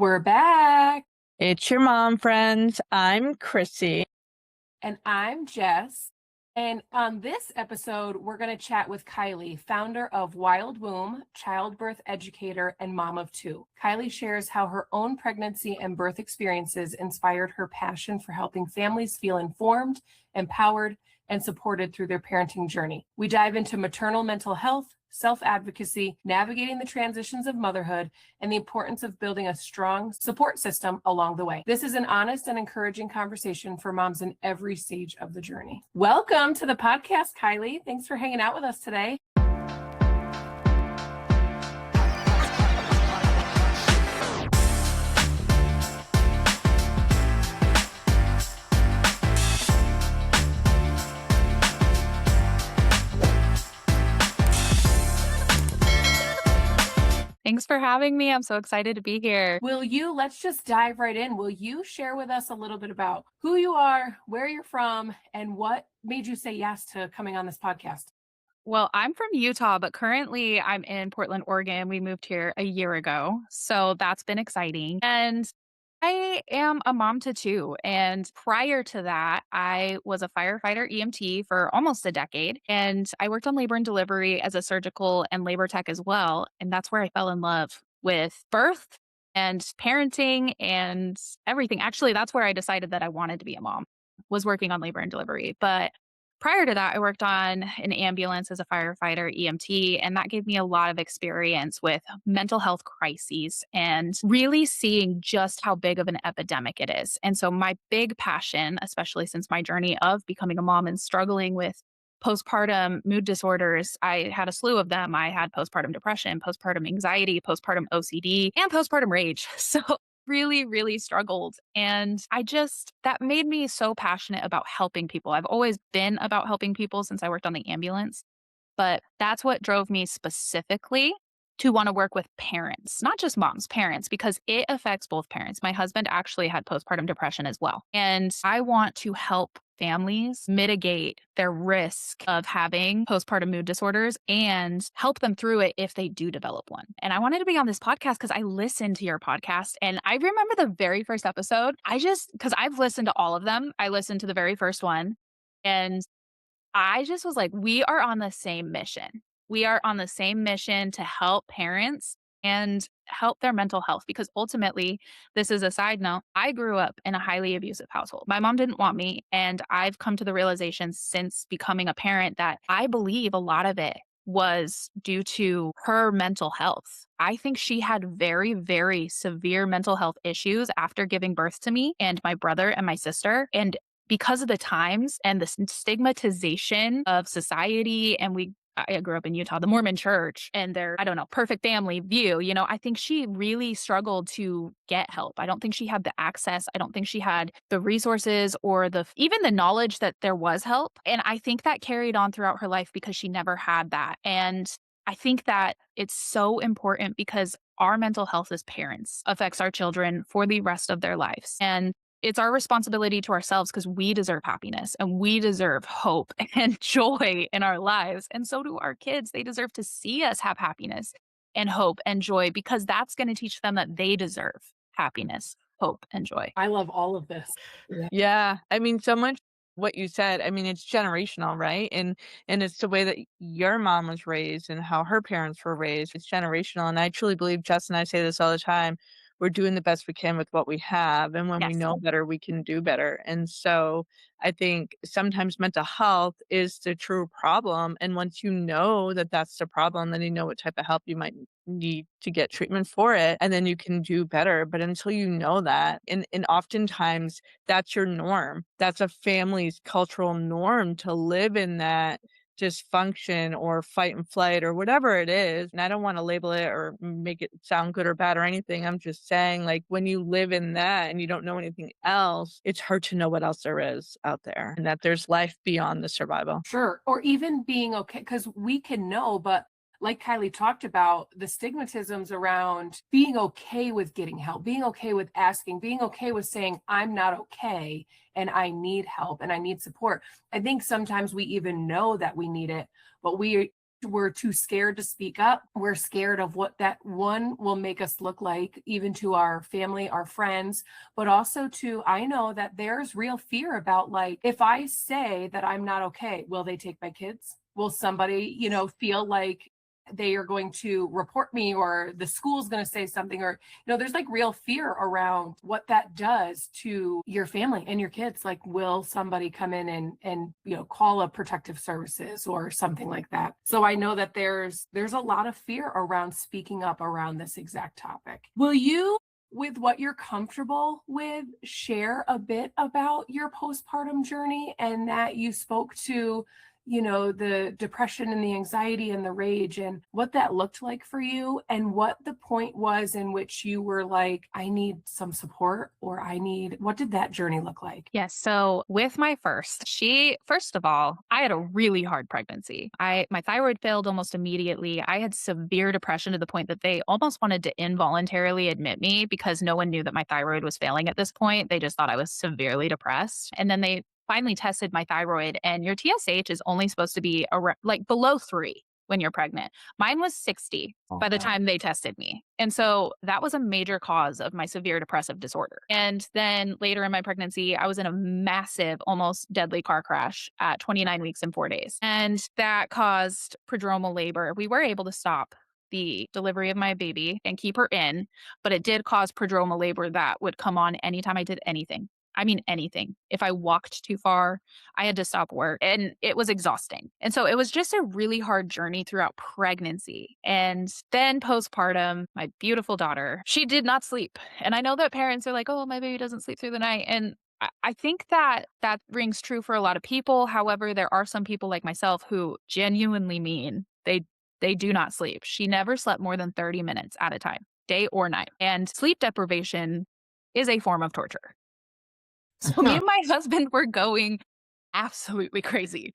We're back. It's your mom, friends. I'm Chrissy. And I'm Jess. And on this episode, we're going to chat with Kyli, founder of Wild Womb, childbirth educator, and mom of two. Kyli shares how her own pregnancy and birth experiences inspired her passion for helping families feel informed, empowered, and supported through their parenting journey. We dive into maternal mental health, self-advocacy, navigating the transitions of motherhood, and the importance of building a strong support system along the way. This is an honest and encouraging conversation for moms in every stage of the journey. Welcome to the podcast, Kyli. Thanks for hanging out with us today. Thanks for having me. I'm so excited to be here. Let's just dive right in. Will you share with us a little bit about who you are, where you're from, and what made you say yes to coming on this podcast? Well, I'm from Utah, but currently I'm in Portland, Oregon. We moved here a year ago. So that's been exciting. And I am a mom to two. And prior to that, I was a firefighter EMT for almost a decade. And I worked on labor and delivery as a surgical and labor tech as well. And that's where I fell in love with birth and parenting and everything. Actually, that's where I decided that I wanted to be a mom, was working on labor and delivery. But prior to that, I worked on an ambulance as a firefighter EMT, and that gave me a lot of experience with mental health crises and really seeing just how big of an epidemic it is. And so, my big passion, especially since my journey of becoming a mom and struggling with postpartum mood disorders, I had a slew of them. I had postpartum depression, postpartum anxiety, postpartum OCD, and postpartum rage. So, really, really struggled. And that made me so passionate about helping people. I've always been about helping people since I worked on the ambulance, but that's what drove me specifically to want to work with parents, not just moms, parents, because it affects both parents. My husband actually had postpartum depression as well. And I want to help families mitigate their risk of having postpartum mood disorders and help them through it if they do develop one. And I wanted to be on this podcast because I listened to your podcast and I remember the very first episode. Because I've listened to all of them, I listened to the very first one and I just was like, we are on the same mission. We are on the same mission to help parents and help their mental health because ultimately, this is a side note. I grew up in a highly abusive household. My mom didn't want me. And I've come to the realization since becoming a parent that I believe a lot of it was due to her mental health. I think she had very, very severe mental health issues after giving birth to me and my brother and my sister. And because of the times and the stigmatization of society, I grew up in Utah, the Mormon church and their, I don't know, perfect family view, I think she really struggled to get help. I don't think she had the access. I don't think she had the resources or even the knowledge that there was help. And I think that carried on throughout her life because she never had that. And I think that it's so important because our mental health as parents affects our children for the rest of their lives. And it's our responsibility to ourselves because we deserve happiness and we deserve hope and joy in our lives. And so do our kids. They deserve to see us have happiness and hope and joy because that's going to teach them that they deserve happiness, hope, and joy. I love all of this. Yeah, I mean, so much what you said. I mean, it's generational, right? And it's the way that your mom was raised and how her parents were raised. It's generational, and I truly believe, Jess and I say this all the time. We're doing the best we can with what we have, and when we Yes. know better, we can do better. And so, I think sometimes mental health is the true problem. And once you know that that's the problem, then you know what type of help you might need to get treatment for it, and then you can do better. But until you know that, and oftentimes that's your norm. That's a family's cultural norm to live in that dysfunction or fight and flight or whatever it is. And I don't want to label it or make it sound good or bad or anything. I'm just saying, like, when you live in that and you don't know anything else, it's hard to know what else there is out there and that there's life beyond the survival. Sure. Or even being okay, because we can know, but like Kyli talked about, the stigmatisms around being okay with getting help, being okay with asking, being okay with saying, I'm not okay and I need help and I need support. I think sometimes we even know that we need it, but we we're too scared to speak up. We're scared of what that one will make us look like, even to our family, our friends, but also to, I know that there's real fear about, like, if I say that I'm not okay, will they take my kids? Will somebody, feel like they are going to report me, or the school's going to say something, or there's like real fear around what that does to your family and your kids. Like, will somebody come in and call a protective services or something like that? So I know that there's a lot of fear around speaking up around this exact topic. Will you, with what you're comfortable with, share a bit about your postpartum journey, and that you spoke to the depression and the anxiety and the rage, and what that looked like for you, and what the point was in which you were like, I need some support, or what did that journey look like? Yes. So with my first of all, I had a really hard pregnancy. My thyroid failed almost immediately. I had severe depression to the point that they almost wanted to involuntarily admit me because no one knew that my thyroid was failing at this point. They just thought I was severely depressed. And then they finally tested my thyroid, and your TSH is only supposed to be like below 3 when you're pregnant. Mine was 60 by the time they tested me. And so that was a major cause of my severe depressive disorder. And then later in my pregnancy, I was in a massive, almost deadly car crash at 29 weeks and 4 days. And that caused prodromal labor. We were able to stop the delivery of my baby and keep her in, but it did cause prodromal labor that would come on anytime I did anything. I mean, anything. If I walked too far, I had to stop work, and it was exhausting. And so it was just a really hard journey throughout pregnancy. And then postpartum, my beautiful daughter, she did not sleep. And I know that parents are like, oh, my baby doesn't sleep through the night. And I think that that rings true for a lot of people. However, there are some people like myself who genuinely mean they do not sleep. She never slept more than 30 minutes at a time, day or night. And sleep deprivation is a form of torture. So me and my husband were going absolutely crazy,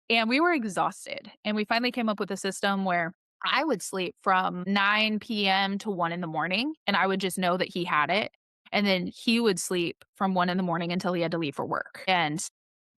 and we were exhausted. And we finally came up with a system where I would sleep from 9 p.m. to 1 in the morning, and I would just know that he had it. And then he would sleep from 1 in the morning until he had to leave for work. And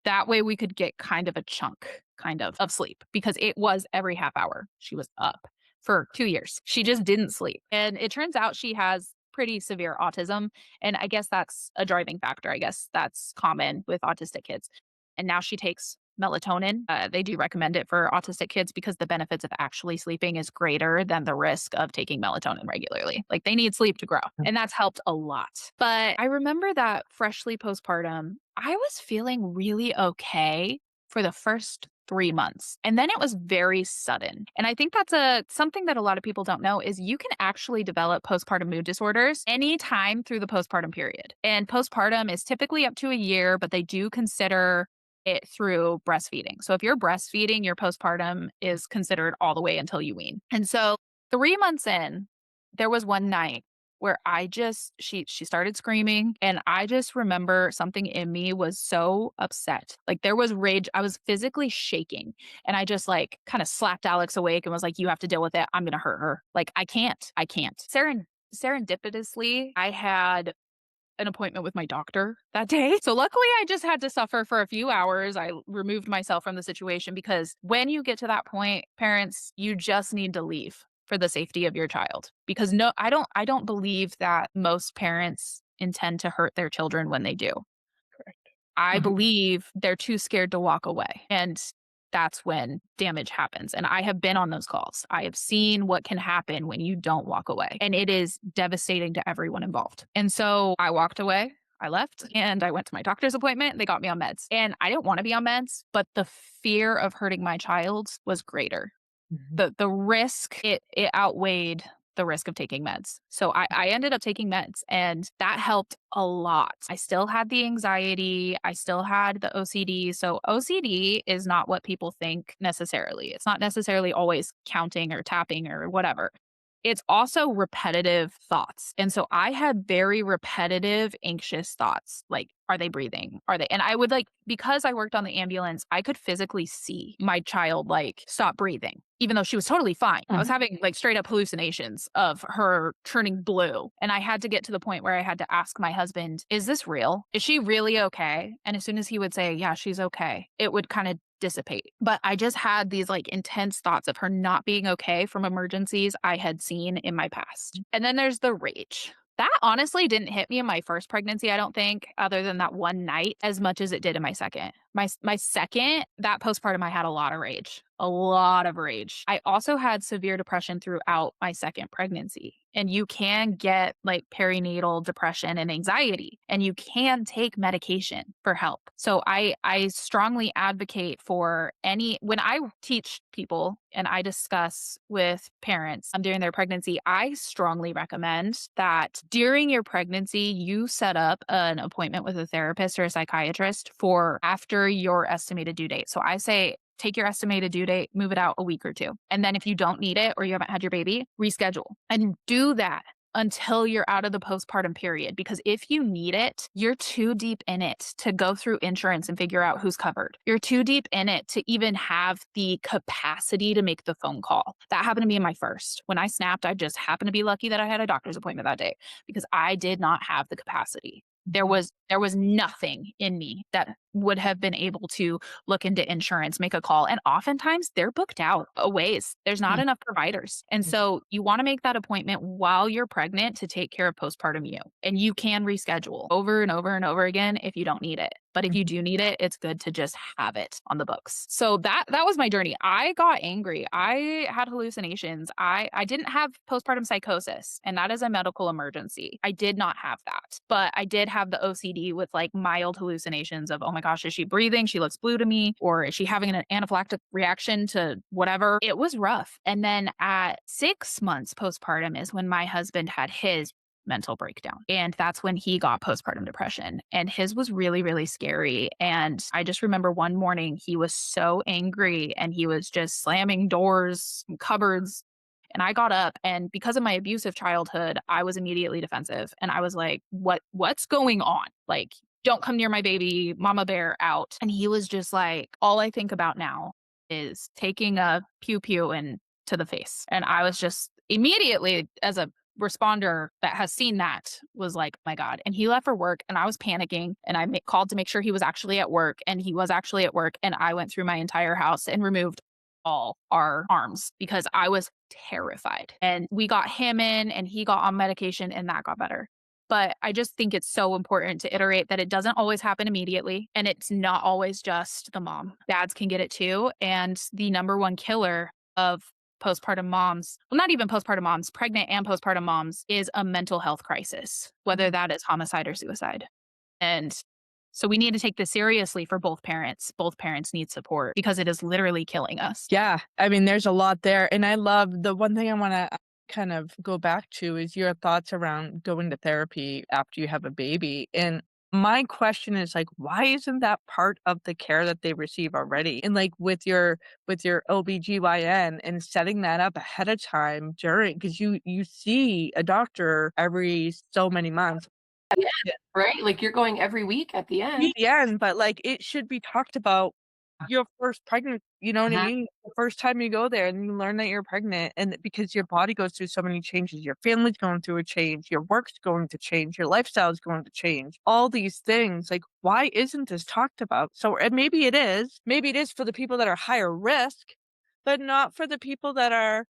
that way we could get kind of a chunk of sleep, because it was every half hour she was up for 2 years. She just didn't sleep. And it turns out she has pretty severe autism. And I guess that's a driving factor. I guess that's common with autistic kids. And now she takes melatonin. They do recommend it for autistic kids because the benefits of actually sleeping is greater than the risk of taking melatonin regularly. Like, they need sleep to grow. And that's helped a lot. But I remember that freshly postpartum, I was feeling really okay for the first 3 months. And then it was very sudden. And I think that's something that a lot of people don't know is you can actually develop postpartum mood disorders anytime through the postpartum period. And postpartum is typically up to a year, but they do consider it through breastfeeding. So if you're breastfeeding, your postpartum is considered all the way until you wean. And so 3 months in, there was one night where she started screaming, and I just remember something in me was so upset. Like, there was rage. I was physically shaking, and I just like kind of slapped Alex awake and was like, you have to deal with it. I'm going to hurt her. Like, I can't. Serendipitously, I had an appointment with my doctor that day. So luckily I just had to suffer for a few hours. I removed myself from the situation, because when you get to that point, parents, you just need to leave for the safety of your child. Because no, I don't believe that most parents intend to hurt their children when they do. Correct. I believe they're too scared to walk away. And that's when damage happens. And I have been on those calls. I have seen what can happen when you don't walk away. And it is devastating to everyone involved. And so I walked away. I left and I went to my doctor's appointment. They got me on meds. And I didn't want to be on meds, but the fear of hurting my child was greater. The risk, it outweighed the risk of taking meds. So I ended up taking meds, and that helped a lot. I still had the anxiety. I still had the OCD. So OCD is not what people think necessarily. It's not necessarily always counting or tapping or whatever. It's also repetitive thoughts. And so I had very repetitive, anxious thoughts. Like, are they breathing? Are they? And I would because I worked on the ambulance, I could physically see my child stop breathing, even though she was totally fine. I was having straight up hallucinations of her turning blue. And I had to get to the point where I had to ask my husband, is this real? Is she really okay? And as soon as he would say, yeah, she's okay, it would kind of dissipate. But I just had these like intense thoughts of her not being okay from emergencies I had seen in my past. And then there's the rage. That honestly didn't hit me in my first pregnancy, I don't think, other than that one night, as much as it did in my second. My second, that postpartum, I had a lot of rage, a lot of rage. I also had severe depression throughout my second pregnancy. And you can get like perinatal depression and anxiety, and you can take medication for help. So I strongly advocate for when I teach people and I discuss with parents during their pregnancy, I strongly recommend that during your pregnancy, you set up an appointment with a therapist or a psychiatrist for after your estimated due date. So I say, take your estimated due date, move it out a week or two. And then if you don't need it or you haven't had your baby, reschedule and do that until you're out of the postpartum period. Because if you need it, you're too deep in it to go through insurance and figure out who's covered. You're too deep in it to even have the capacity to make the phone call. That happened to me in my first. When I snapped, I just happened to be lucky that I had a doctor's appointment that day because I did not have the capacity. There was nothing in me that would have been able to look into insurance, make a call. And oftentimes they're booked out a ways. There's not enough providers. And so you want to make that appointment while you're pregnant to take care of postpartum you. And you can reschedule over and over and over again if you don't need it. But if you do need it, it's good to just have it on the books. So that was my journey. I got angry. I had hallucinations. I didn't have postpartum psychosis, and that is a medical emergency. I did not have that. But I did have the OCD with like mild hallucinations of, oh my gosh, is she breathing? She looks blue to me. Or is she having an anaphylactic reaction to whatever? It was rough. And then at 6 months postpartum is when my husband had his mental breakdown. And that's when he got postpartum depression. And his was really, really scary. And I just remember one morning he was so angry and he was just slamming doors, cupboards. And I got up, and because of my abusive childhood, I was immediately defensive. And I was like, what's going on? Like, don't come near my baby, mama bear out. And he was just like, all I think about now is taking a pew pew and to the face. And I was just immediately, as a responder that has seen that, was like, oh my God. And he left for work and I was panicking, and I called to make sure he was actually at work, and he was actually at work. And I went through my entire house and removed all our arms because I was terrified. And we got him in and he got on medication, and that got better. But I just think it's so important to iterate that it doesn't always happen immediately, and it's not always just the mom. Dads can get it too. And the number one killer of postpartum moms, well, not even postpartum moms, pregnant and postpartum moms, is a mental health crisis, whether that is homicide or suicide. And so we need to take this seriously for both parents. Both parents need support because it is literally killing us. Yeah. I mean, there's a lot there. And I love the one thing I want to kind of go back to is your thoughts around going to therapy after you have a baby. And my question is like, why isn't that part of the care that they receive already? And like with your OBGYN and setting that up ahead of time during, because you see a doctor every so many months. Yeah, right? Like you're going every week at the end. The end, but like it should be talked about your first pregnant, you know what I mean? The first time you go there and you learn that you're pregnant, and because your body goes through so many changes, your family's going through a change, your work's going to change, your lifestyle is going to change, all these things. Like, why isn't this talked about? So, and maybe it is for the people that are higher risk, but not for the people that are,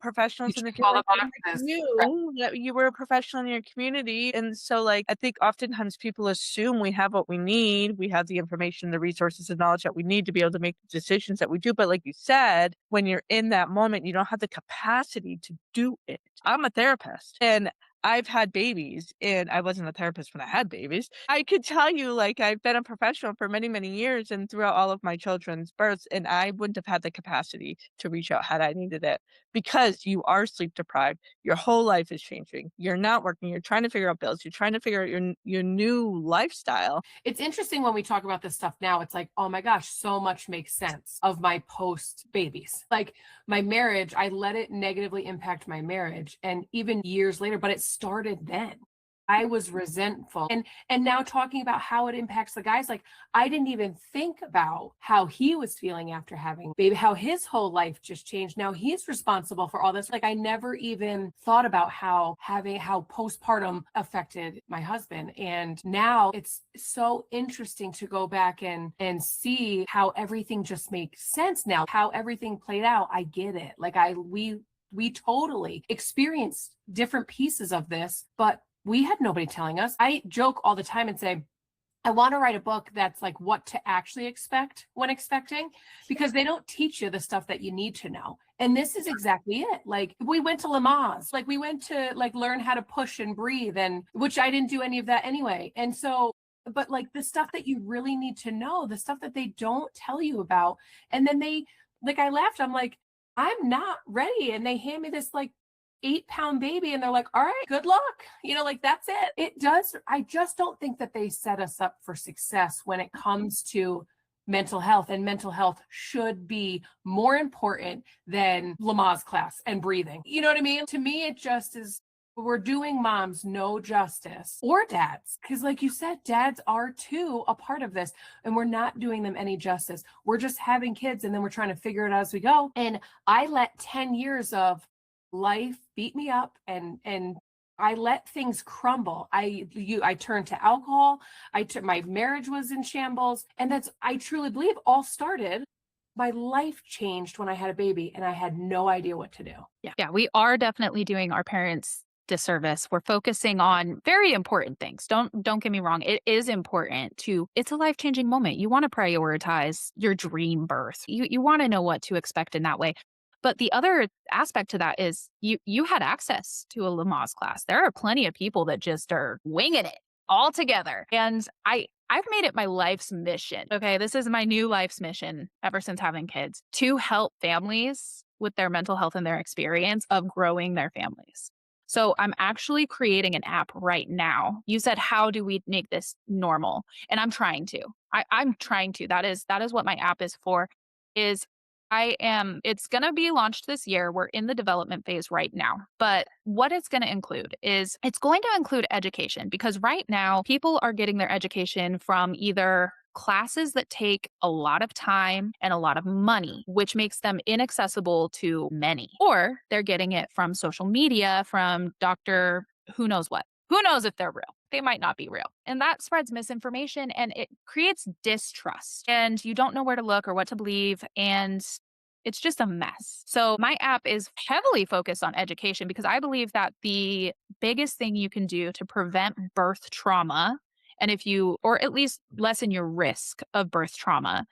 professionals in the All the community. boxes. That you were a professional in your community. And so like I think oftentimes people assume we have what we need. We have the information, the resources, the knowledge that we need to be able to make the decisions that we do. But like you said, when you're in that moment, you don't have the capacity to do it. I'm a therapist, and I've had babies, and I wasn't a therapist when I had babies. I could tell you, like, I've been a professional for many, many years and throughout all of my children's births, and I wouldn't have had the capacity to reach out had I needed it, because you are sleep deprived. Your whole life is changing. You're not working. You're trying to figure out bills. You're trying to figure out your new lifestyle. It's interesting when we talk about this stuff now. It's like, oh my gosh, so much makes sense of my post babies. Like my marriage, I let it negatively impact my marriage. And even years later, but it started then. I was resentful. And now talking about how it impacts the guys, like I didn't even think about how he was feeling after having baby, how his whole life just changed. Now he's responsible for all this. Like I never even thought about how postpartum affected my husband. And now it's so interesting to go back and see how everything just makes sense now, how everything played out. I get it. Like we totally experienced different pieces of this, but we had nobody telling us. I joke all the time and say, I want to write a book that's like what to actually expect when expecting, because they don't teach you the stuff that you need to know. And this is exactly it. Like we went to Lamaze, like we went to like learn how to push and breathe, and which I didn't do any of that anyway. And so, but like the stuff that you really need to know, the stuff that they don't tell you about. And then like I laughed, I'm like, I'm not ready. And they hand me this like 8-pound baby and they're like, all right, good luck. Like that's it. It does. I just don't think that they set us up for success when it comes to mental health, and mental health should be more important than Lamaze class and breathing. You know what I mean? To me, it just is. We're doing moms no justice, or dads, because like you said, dads are too a part of this, and we're not doing them any justice. We're just having kids and then we're trying to figure it out as we go. And I let 10 years of life beat me up, and I let things crumble. I turned to alcohol. My marriage was in shambles, and I truly believe all started. My life changed when I had a baby, and I had no idea what to do. Yeah, we are definitely doing our parents disservice. We're focusing on very important things. Don't get me wrong. It is important it's a life-changing moment. You want to prioritize your dream birth. You want to know what to expect in that way. But the other aspect to that is you had access to a Lamaze class. There are plenty of people that just are winging it all together. And I've made it my life's mission. Okay, this is my new life's mission ever since having kids, to help families with their mental health and their experience of growing their families. So I'm actually creating an app right now. You said, how do we make this normal? And I'm trying to. I'm trying to. That is what my app is for. Is it's going to be launched this year. We're in the development phase right now. But what it's going to include is it's going to include education, because right now people are getting their education from either classes that take a lot of time and a lot of money, which makes them inaccessible to many, or they're getting it from social media, from Dr. Who knows what. Who knows if they're real? They might not be real. And that spreads misinformation and it creates distrust. And you don't know where to look or what to believe. And it's just a mess. So my app is heavily focused on education, because I believe that the biggest thing you can do to prevent birth trauma, and or at least lessen your risk of birth trauma,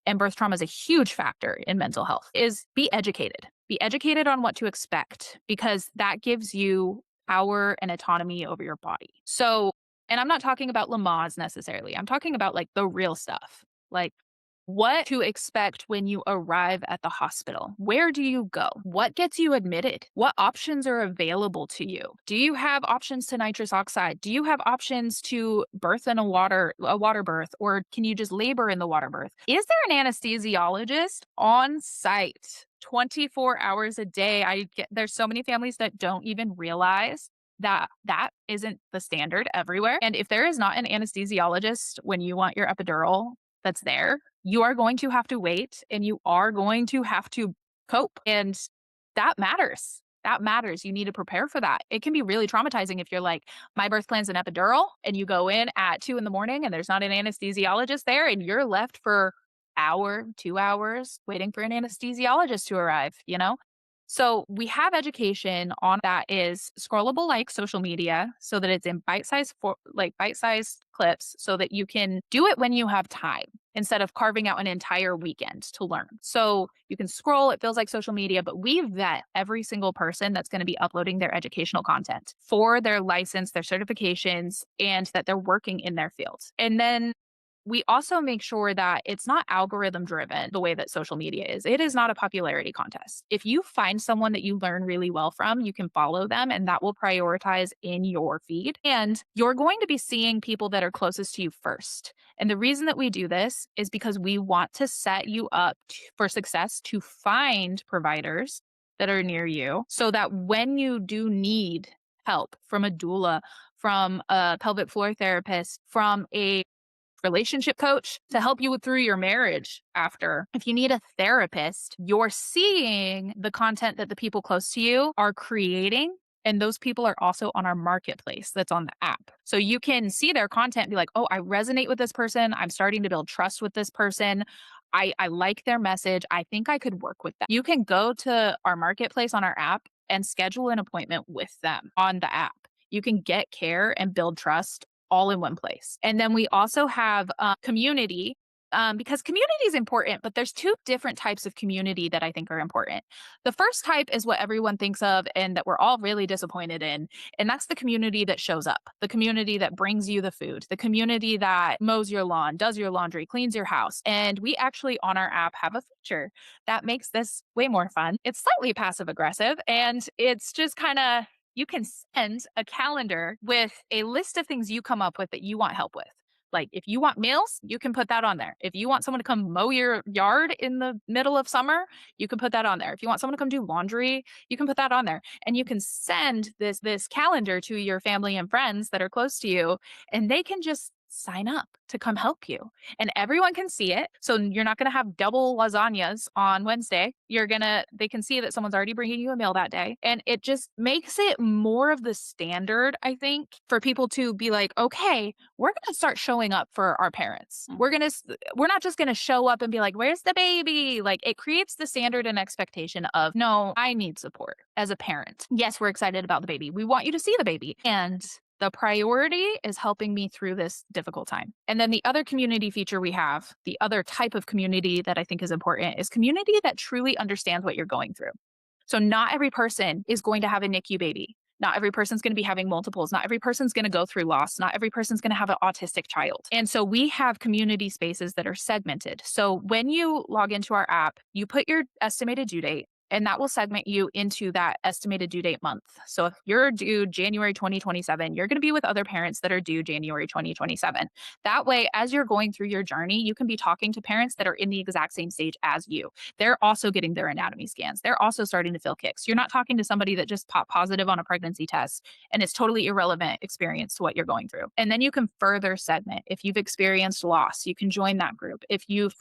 and birth trauma is a huge factor in mental health, is be educated. Be educated on what to expect, because that gives you power and autonomy over your body. So, and I'm not talking about Lamaze necessarily. I'm talking about like the real stuff, like what to expect when you arrive at the hospital. Where do you go? What gets you admitted? What options are available to you? Do you have options to nitrous oxide? Do you have options to birth in a water birth, or can you just labor in the water birth? Is there an anesthesiologist on site 24 hours a day? There's so many families that don't even realize that isn't the standard everywhere. And if there is not an anesthesiologist when you want your epidural that's there, you are going to have to wait and you are going to have to cope. And that matters. That matters. You need to prepare for that. It can be really traumatizing if you're like, my birth plan's an epidural, and you go in at 2 a.m. and there's not an anesthesiologist there, and you're left for hour, 2 hours waiting for an anesthesiologist to arrive, So we have education on that is scrollable like social media, so that it's in bite-sized clips, so that you can do it when you have time instead of carving out an entire weekend to learn. So you can scroll, it feels like social media, but we vet every single person that's going to be uploading their educational content for their license, their certifications, and that they're working in their field. And then we also make sure that it's not algorithm driven the way that social media is. It is not a popularity contest. If you find someone that you learn really well from, you can follow them and that will prioritize in your feed. And you're going to be seeing people that are closest to you first. And the reason that we do this is because we want to set you up for success, to find providers that are near you, so that when you do need help from a doula, from a pelvic floor therapist, from a relationship coach to help you through your marriage after. If you need a therapist, you're seeing the content that the people close to you are creating. And those people are also on our marketplace that's on the app. So you can see their content and be like, oh, I resonate with this person. I'm starting to build trust with this person. I like their message. I think I could work with them. You can go to our marketplace on our app and schedule an appointment with them on the app. You can get care and build trust all in one place. And then we also have community, because community is important, but there's two different types of community that I think are important. The first type is what everyone thinks of and that we're all really disappointed in. And that's the community that shows up, the community that brings you the food, the community that mows your lawn, does your laundry, cleans your house. And we actually on our app have a feature that makes this way more fun. It's slightly passive aggressive and it's just kind of you can send a calendar with a list of things you come up with that you want help with. Like if you want meals, you can put that on there. If you want someone to come mow your yard in the middle of summer, you can put that on there. If you want someone to come do laundry, you can put that on there. And you can send this calendar to your family and friends that are close to you and they can just sign up to come help you and everyone can see it. So you're not going to have double lasagnas on Wednesday. They can see that someone's already bringing you a meal that day. And it just makes it more of the standard, I think, for people to be like, okay, we're going to start showing up for our parents. We're not just going to show up and be like, where's the baby? Like it creates the standard and expectation of, no, I need support as a parent. Yes, we're excited about the baby. We want you to see the baby. And the priority is helping me through this difficult time. And then the other community feature we have, the other type of community that I think is important is community that truly understands what you're going through. So not every person is going to have a NICU baby. Not every person's going to be having multiples. Not every person's going to go through loss. Not every person's going to have an autistic child. And so we have community spaces that are segmented. So when you log into our app, you put your estimated due date, and that will segment you into that estimated due date month. So if you're due January 2027, you're going to be with other parents that are due January 2027. That way, as you're going through your journey, you can be talking to parents that are in the exact same stage as you. They're also getting their anatomy scans. They're also starting to feel kicks. You're not talking to somebody that just popped positive on a pregnancy test and it's totally irrelevant experience to what you're going through. And then you can further segment. If you've experienced loss, you can join that group. If you're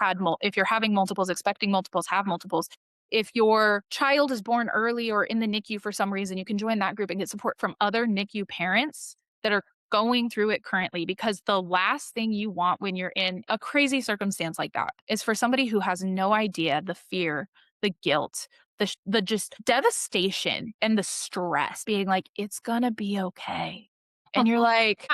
having multiples, expecting multiples, have multiples, if your child is born early or in the NICU for some reason, you can join that group and get support from other NICU parents that are going through it currently. Because the last thing you want when you're in a crazy circumstance like that is for somebody who has no idea the fear, the guilt, the just devastation and the stress being like, it's gonna be okay. And you're like,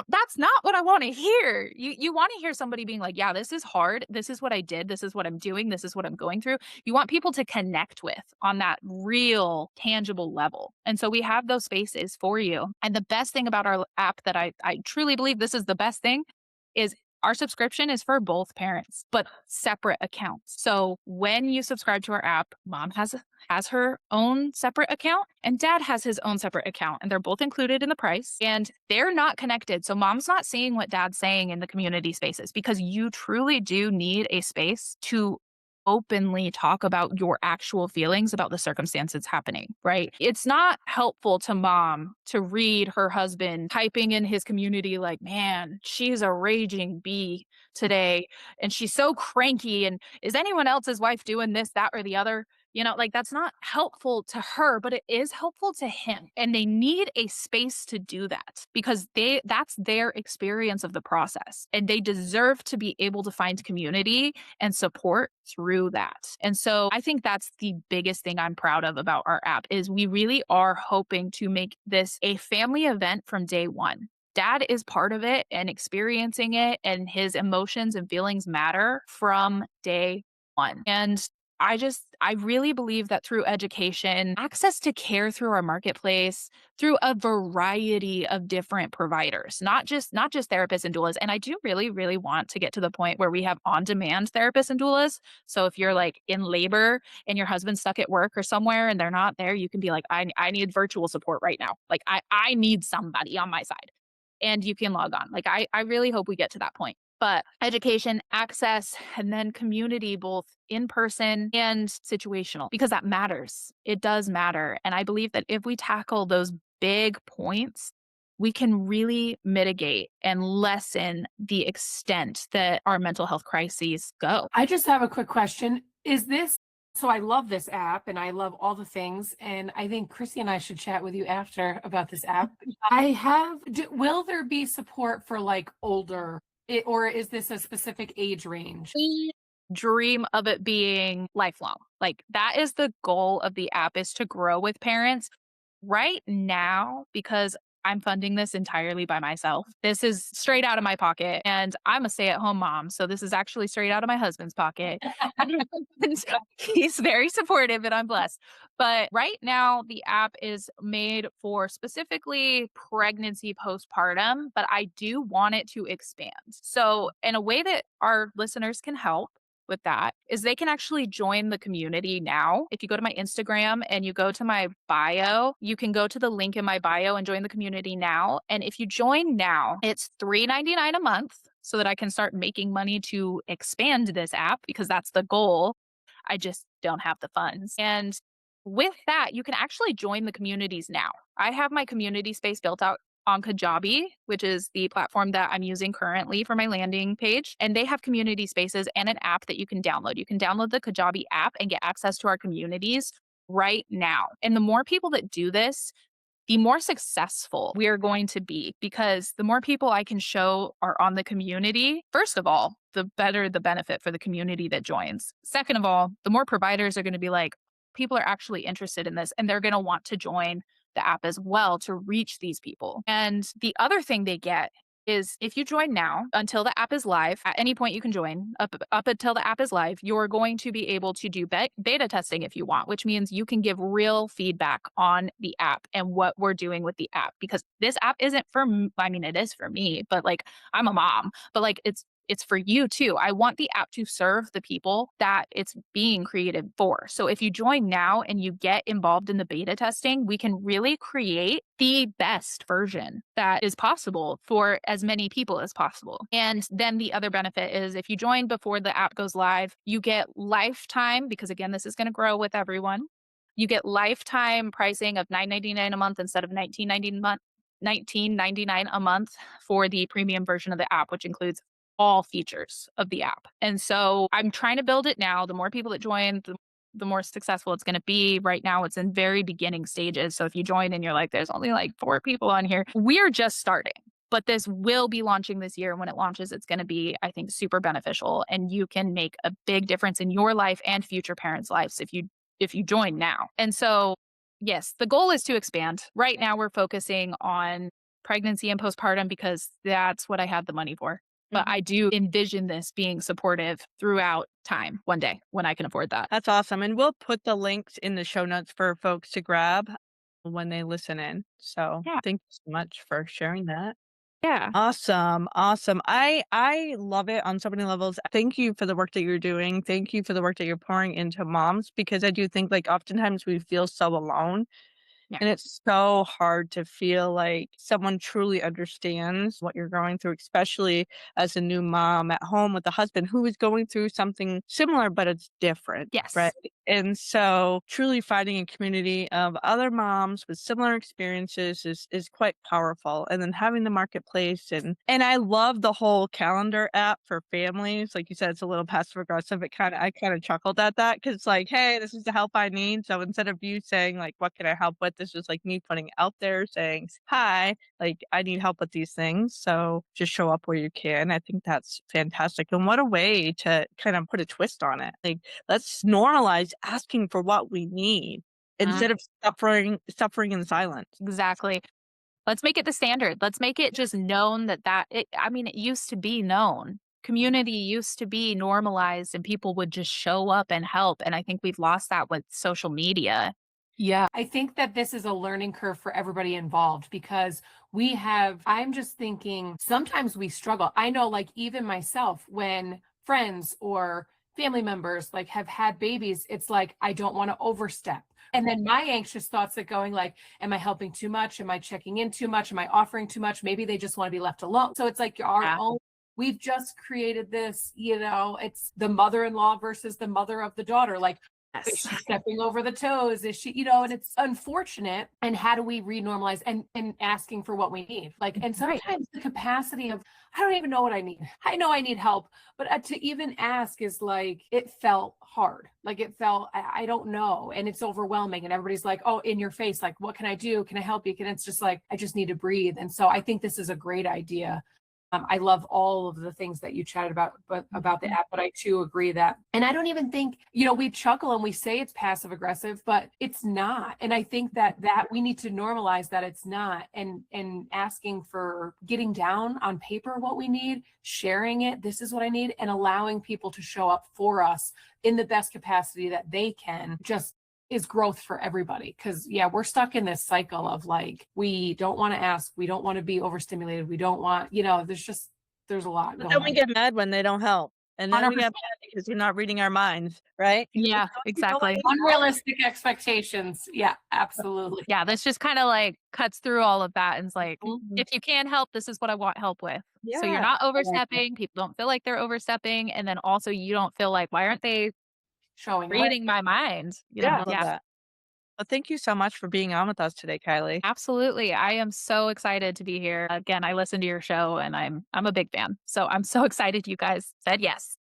that's not what I want to hear. You want to hear somebody being like, yeah, this is hard. This is what I did. This is what I'm doing. This is what I'm going through. You want people to connect with on that real tangible level. And so we have those spaces for you. And the best thing about our app that I truly believe this is the best thing is our subscription is for both parents, but separate accounts. So when you subscribe to our app, mom has her own separate account and dad has his own separate account, and they're both included in the price and they're not connected. So mom's not seeing what dad's saying in the community spaces because you truly do need a space to openly talk about your actual feelings about the circumstances happening, right? It's not helpful to mom to read her husband typing in his community like, man, she's a raging bee today and she's so cranky. And is anyone else's wife doing this, that, or the other? Like that's not helpful to her, but it is helpful to him. And they need a space to do that because that's their experience of the process. And they deserve to be able to find community and support through that. And so I think that's the biggest thing I'm proud of about our app is we really are hoping to make this a family event from day one. Dad is part of it and experiencing it, and his emotions and feelings matter from day one. And I really believe that through education, access to care through our marketplace, through a variety of different providers, not just therapists and doulas. And I do really, really want to get to the point where we have on-demand therapists and doulas. So if you're like in labor and your husband's stuck at work or somewhere and they're not there, you can be like, I need virtual support right now. Like I need somebody on my side. And you can log on. Like I really hope we get to that point. But education, access, and then community, both in person and situational, because that matters. It does matter. And I believe that if we tackle those big points, we can really mitigate and lessen the extent that our mental health crises go. I just have a quick question. Is this so I love this app and I love all the things. And I think Chrissy and I should chat with you after about this app. Will there be support for like older, or is this a specific age range? We dream of it being lifelong. Like that is the goal of the app, is to grow with parents. Right now, because I'm funding this entirely by myself, this is straight out of my pocket, and I'm a stay-at-home mom, so this is actually straight out of my husband's pocket. And he's very supportive, and I'm blessed. But right now, the app is made for specifically pregnancy, postpartum, but I do want it to expand. So, in a way that our listeners can help with that is they can actually join the community now. If you go to my Instagram and you go to my bio, you can go to the link in my bio and join the community now. And if you join now, it's $3.99 a month so that I can start making money to expand this app, because that's the goal. I just don't have the funds. And with that, you can actually join the communities now. I have my community space built out on Kajabi, which is the platform that I'm using currently for my landing page. And they have community spaces and an app that you can download. You can download the Kajabi app and get access to our communities right now. And the more people that do this, the more successful we are going to be, because the more people I can show are on the community, first of all, the better the benefit for the community that joins. Second of all, the more providers are going to be like, people are actually interested in this and they're going to want to join the app as well to reach these people. And the other thing they get is if you join now until the app is live, at any point you can join up until the app is live, you're going to be able to do beta testing if you want, which means you can give real feedback on the app and what we're doing with the app. Because this app isn't for, I mean, it is for me, but like I'm a mom, but like it's for you too. I want the app to serve the people that it's being created for. So if you join now and you get involved in the beta testing, we can really create the best version that is possible for as many people as possible. And then the other benefit is if you join before the app goes live, you get lifetime, because again, this is going to grow with everyone. You get lifetime pricing of $9.99 a month instead of $19.99 a month for the premium version of the app, which includes all features of the app. And so I'm trying to build it now. The more people that join, the more successful it's going to be. Right now, it's in very beginning stages. So if you join and you're like, there's only like 4 people on here, we're just starting. But this will be launching this year. When it launches, it's going to be, I think, super beneficial. And you can make a big difference in your life and future parents' lives if you join now. And so, yes, the goal is to expand. Right now, we're focusing on pregnancy and postpartum because that's what I have the money for. But I do envision this being supportive throughout time one day when I can afford that. That's awesome. And we'll put the links in the show notes for folks to grab when they listen in. So Yeah. thank you so much for sharing that. Yeah. Awesome. Awesome. I love it on so many levels. Thank you for the work that you're doing. Thank you for the work that you're pouring into moms, because I do think like oftentimes we feel so alone. Yeah. And it's so hard to feel like someone truly understands what you're going through, especially as a new mom at home with a husband who is going through something similar, but it's different. Yes. Right. And so truly finding a community of other moms with similar experiences is quite powerful. And then having the marketplace and I love the whole calendar app for families. Like you said, it's a little passive aggressive. I kind of chuckled at that because it's like, hey, this is the help I need. So instead of you saying like, what can I help with? This is like me putting it out there saying, hi, like I need help with these things. So just show up where you can. I think that's fantastic. And what a way to kind of put a twist on it. Like let's normalize asking for what we need instead of suffering in silence. Exactly. Let's make it the standard. Let's make it just known it used to be known. Community used to be normalized and people would just show up and help. And I think we've lost that with social media. Yeah, I think that this is a learning curve for everybody involved because I'm just thinking sometimes we struggle. I know, like, even myself, when friends or family members like have had babies, it's like, I don't want to overstep. And then my anxious thoughts are going like, am I helping too much? Am I checking in too much? Am I offering too much? Maybe they just want to be left alone. So it's like Yeah. we've just created this, it's the mother-in-law versus the mother of the daughter. Like, Is Yes. she stepping over the toes? Is she, you know, and it's unfortunate. And how do we renormalize and asking for what we need? Like, and Right. sometimes the capacity of, I don't even know what I need. I know I need help, but to even ask is like, it felt hard. Like it felt, I don't know. And it's overwhelming. And everybody's like, oh, in your face, like, what can I do? Can I help you? And it's just like, I just need to breathe. And so I think this is a great idea. I love all of the things that you chatted about, but about the app, but I too agree that, and I don't even think, you know, we chuckle and we say it's passive aggressive, but it's not. And I think that we need to normalize that it's not, and asking for, getting down on paper what we need, sharing it, this is what I need, and allowing people to show up for us in the best capacity that they can, just is growth for everybody. Because yeah, we're stuck in this cycle of like, we don't want to ask, we don't want to be overstimulated, we don't want, you know, there's a lot But going then we on. get mad when they don't help, and then we get 100%. mad because you're not reading our minds, right? Yeah, You know what? exactly. Unrealistic expectations. Yeah, absolutely. Yeah, this just kinda, like, cuts through all of that and is like, Mhm. if you can't help, this is what I want help with. So you're Yeah, not I like that. overstepping, people don't feel like they're overstepping, and then also you don't feel like, "Why aren't they Showing up. reading my mind?" You Yeah, know? I love Yeah, that. Well, thank you so much for being on with us today, Kylie. absolutely. I am so excited to be here. Again, I listen to your show, and I'm a big fan. So I'm so excited you guys said yes.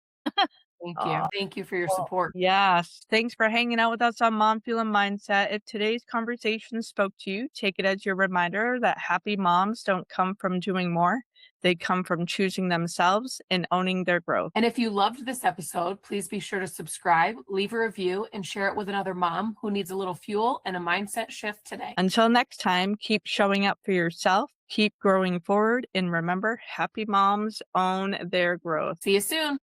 Thank you. Aw. Thank you for your Well, support. yes. Thanks for hanging out with us on Mom Feeling Mindset. If today's conversation spoke to you, take it as your reminder that happy moms don't come from doing more. They come from choosing themselves and owning their growth. And if you loved this episode, please be sure to subscribe, leave a review, and share it with another mom who needs a little fuel and a mindset shift today. Until next time, keep showing up for yourself, keep growing forward, and remember, happy moms own their growth. See you soon.